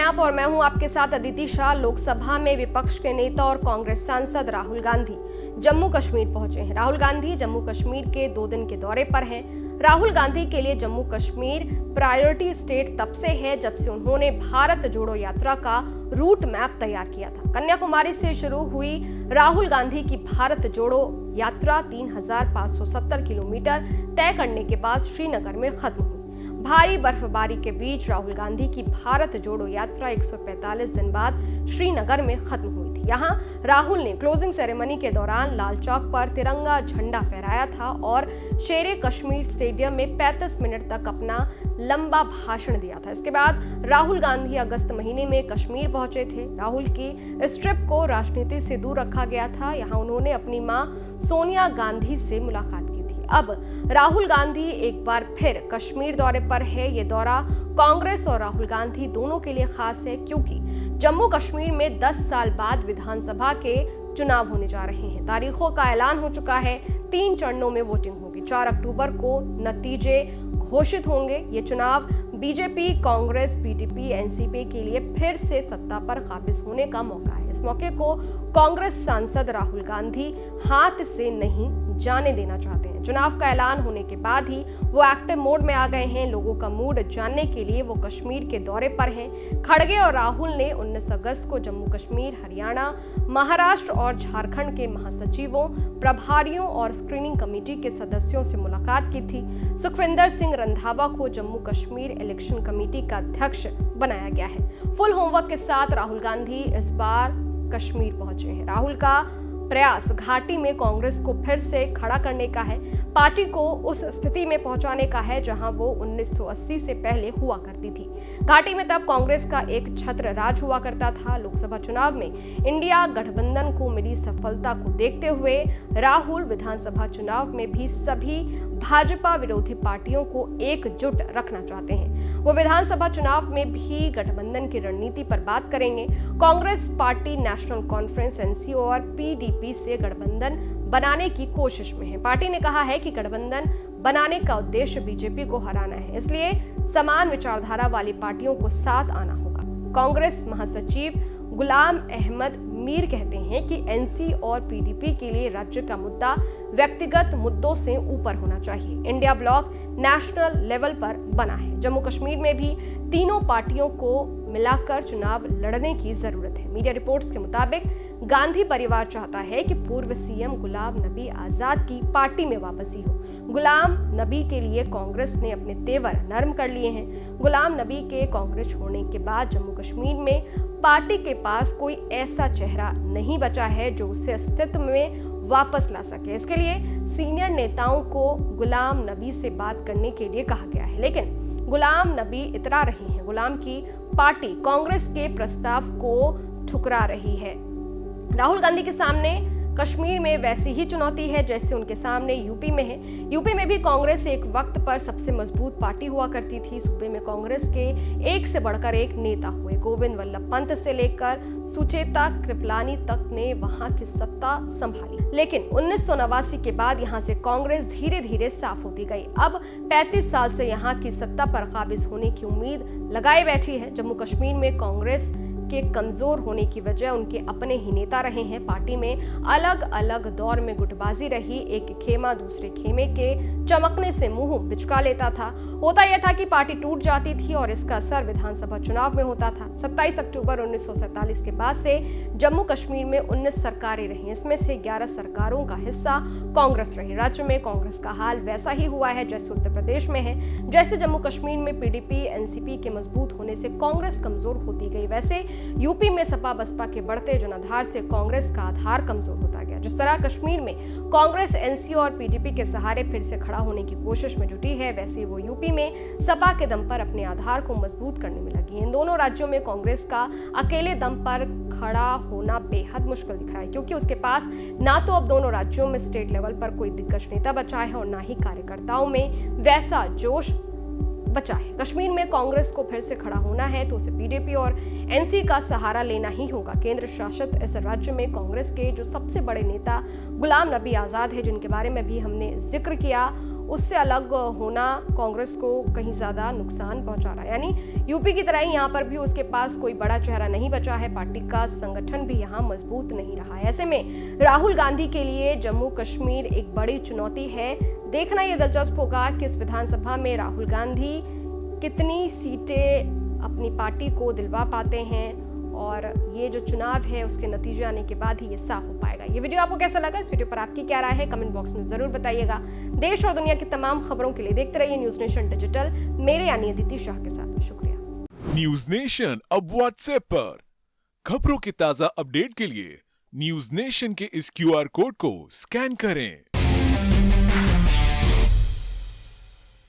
आप और मैं हूं आपके साथ अदिति शाह। लोकसभा में विपक्ष के नेता और कांग्रेस सांसद राहुल गांधी जम्मू कश्मीर पहुंचे हैं। राहुल गांधी जम्मू कश्मीर के 2 दिन के दौरे पर हैं। राहुल गांधी के लिए जम्मू कश्मीर प्रायोरिटी स्टेट तब से है जब से उन्होंने भारत जोड़ो यात्रा का रूट मैप तैयार किया था। कन्याकुमारी से शुरू हुई राहुल गांधी की भारत जोड़ो यात्रा 3570 किलोमीटर तय करने के बाद श्रीनगर में खत्म हुई। भारी बर्फबारी के बीच राहुल गांधी की भारत जोड़ो यात्रा 145 दिन बाद श्रीनगर में खत्म हुई थी। यहाँ राहुल ने क्लोजिंग सेरेमनी के दौरान लाल चौक पर तिरंगा झंडा फहराया था और शेरे कश्मीर स्टेडियम में 35 मिनट तक अपना लंबा भाषण दिया था। इसके बाद राहुल गांधी अगस्त महीने में कश्मीर पहुंचे थे। राहुल की इस ट्रिप को राजनीति से दूर रखा गया था। यहाँ उन्होंने अपनी मां सोनिया गांधी से मुलाकात की थी। अब राहुल गांधी एक बार फिर कश्मीर दौरे पर है। ये दौरा कांग्रेस और राहुल गांधी दोनों के लिए खास है क्योंकि जम्मू कश्मीर में 10 साल बाद विधानसभा के चुनाव होने जा रहे हैं। तारीखों का ऐलान हो चुका है। 3 चरणों में वोटिंग होगी। 4 अक्टूबर को नतीजे घोषित होंगे। ये चुनाव बीजेपी, कांग्रेस, पीडीपी, एनसीपी के लिए फिर से सत्ता पर काबिज होने का मौका है। इस मौके को कांग्रेस सांसद राहुल गांधी हाथ से नहीं जाने देना चाहते हैं। चुनाव का ऐलान होने के बाद ही वो एक्टिव मोड में आ गए हैं। लोगों का मूड जानने के लिए वो कश्मीर के दौरे पर हैं। खड़गे और राहुल ने 19 अगस्त को जम्मू कश्मीर, हरियाणा, महाराष्ट्र और झारखंड के महासचिवों, प्रभारियों और स्क्रीनिंग कमेटी के सदस्यों से मुलाकात की थी। सुखविंदर सिंह रंधावा को जम्मू कश्मीर इलेक्शन कमेटी का अध्यक्ष बनाया गया है। फुल होमवर्क के साथ राहुल गांधी इस बार कश्मीर पहुंचे हैं। राहुल का प्रयास घाटी में कांग्रेस को फिर से खड़ा करने का है, पार्टी को उस स्थिति में पहुंचाने का है जहां वो 1980 से पहले हुआ करती थी। घाटी में तब कांग्रेस का एक छत्र राज हुआ करता था। लोकसभा चुनाव में इंडिया गठबंधन को मिली सफलता को देखते हुए राहुल विधानसभा चुनाव में भी सभी भाजपा विरोधी पार्टियों को एकजुट रखना चाहते हैं। वो विधानसभा चुनाव में भी गठबंधन की रणनीति पर बात करेंगे। Congress party national conference NC और पीडीपी से गठबंधन बनाने की कोशिश में है। पार्टी ने कहा है कि गठबंधन बनाने का उद्देश्य बीजेपी को हराना है, इसलिए समान विचारधारा वाली पार्टियों को साथ आना होगा। कांग्रेस महासचिव गुलाम अहमद मीर कहते हैं कि एनसी और पीडीपी के लिए राज्य का मुद्दा व्यक्तिगत मुद्दों से ऊपर होना चाहिए। इंडिया ब्लॉक नेशनल लेवल पर बना है। जम्मू कश्मीर में भी तीनों पार्टियों को मिलाकर चुनाव लड़ने की जरूरत है। मीडिया रिपोर्ट्स के मुताबिक गांधी परिवार चाहता है कि पूर्व सीएम गुलाम नबी आजाद की पार्टी में वापसी हो। गुलाम नबी के लिए कांग्रेस ने अपने तेवर नरम कर लिए हैं। गुलाम नबी के कांग्रेस छोड़ने के बाद जम्मू कश्मीर में पार्टी के पास कोई ऐसा चेहरा नहीं बचा है जो उसे अस्तित्व में वापस ला सके। इसके लिए सीनियर नेताओं को गुलाम नबी से बात करने के लिए कहा गया है, लेकिन गुलाम नबी इतरा रही हैं। गुलाम की पार्टी कांग्रेस के प्रस्ताव को ठुकरा रही है। राहुल गांधी के सामने कश्मीर में वैसी ही चुनौती है जैसे उनके सामने यूपी में है। यूपी में भी कांग्रेस एक वक्त पर सबसे मजबूत पार्टी हुआ करती थी। सूबे में कांग्रेस के एक से बढ़कर एक नेता हुए। गोविंद वल्लभ पंत से लेकर सुचेता कृपलानी तक ने वहां की सत्ता संभाली, लेकिन 1989 के बाद यहां से कांग्रेस धीरे धीरे साफ होती गई। अब 35 साल से यहां की सत्ता पर काबिज होने की उम्मीद लगाई बैठी है। जम्मू कश्मीर में कांग्रेस के कमजोर होने की वजह उनके अपने ही नेता रहे हैं। पार्टी में अलग अलग दौर में गुटबाजी रही। एक खेमा दूसरे खेमे के चमकने से मुंह बिचका लेता था। होता यह था कि पार्टी टूट जाती थी और इसका असर विधानसभा चुनाव में होता था। 27 अक्टूबर 1947 के बाद से जम्मू कश्मीर में 19 सरकारें रही। इसमें से 11 सरकारों का हिस्सा कांग्रेस रही। राज्य में कांग्रेस का हाल वैसा ही हुआ है जैसे उत्तर प्रदेश में है। जैसे जम्मू कश्मीर में पीडीपी, एनसीपी के मजबूत होने से कांग्रेस कमजोर होती गई, वैसे यूपी में सपा बसपा के बढ़ते जनाधार से कांग्रेस का आधार कमजोर होता गया। जिस तरह कश्मीर में कांग्रेस एनसी और पीडीपी के सहारे फिर से खड़ा होने की कोशिश में जुटी है, वैसे वो यूपी में सपा के दम पर अपने आधार को मजबूत करने में लगी है। इन दोनों राज्यों में कांग्रेस का अकेले दम पर खड़ा होना बेहद मुश्किल दिख रहा है क्योंकि उसके पास ना तो अब दोनों राज्यों में स्टेट लेवल पर कोई दिग्गज नेता बचा है और ना ही कार्यकर्ताओं में वैसा जोश बचा है। कश्मीर में कांग्रेस को फिर से खड़ा होना है तो उसे पीडीपी और एनसी का सहारा लेना ही होगा। केंद्र शासित इस राज्य में कांग्रेस के जो सबसे बड़े नेता गुलाम नबी आजाद है, जिनके बारे में भी हमने जिक्र किया, उससे अलग होना कांग्रेस को कहीं ज़्यादा नुकसान पहुंचा रहा है। यानी यूपी की तरह ही यहाँ पर भी उसके पास कोई बड़ा चेहरा नहीं बचा है, पार्टी का संगठन भी यहाँ मजबूत नहीं रहा है। ऐसे में राहुल गांधी के लिए जम्मू कश्मीर एक बड़ी चुनौती है। देखना यह दिलचस्प होगा कि इस विधानसभा में राहुल गांधी कितनी सीटें अपनी पार्टी को दिलवा पाते हैं, और ये जो चुनाव है उसके नतीजे आने के बाद ही ये साफ हो पाएगा। ये वीडियो आपको कैसा लगा? इस वीडियो पर आपकी क्या राय है? कमेंट बॉक्स में जरूर बताइएगा। देश और दुनिया की तमाम खबरों के लिए देखते रहिए न्यूज नेशन डिजिटल, मेरे यानी अदिति शाह के साथ। शुक्रिया। न्यूज नेशन अब व्हाट्सएप पर खबरों के ताजा अपडेट के लिए न्यूज नेशन के इस QR कोड को स्कैन करें।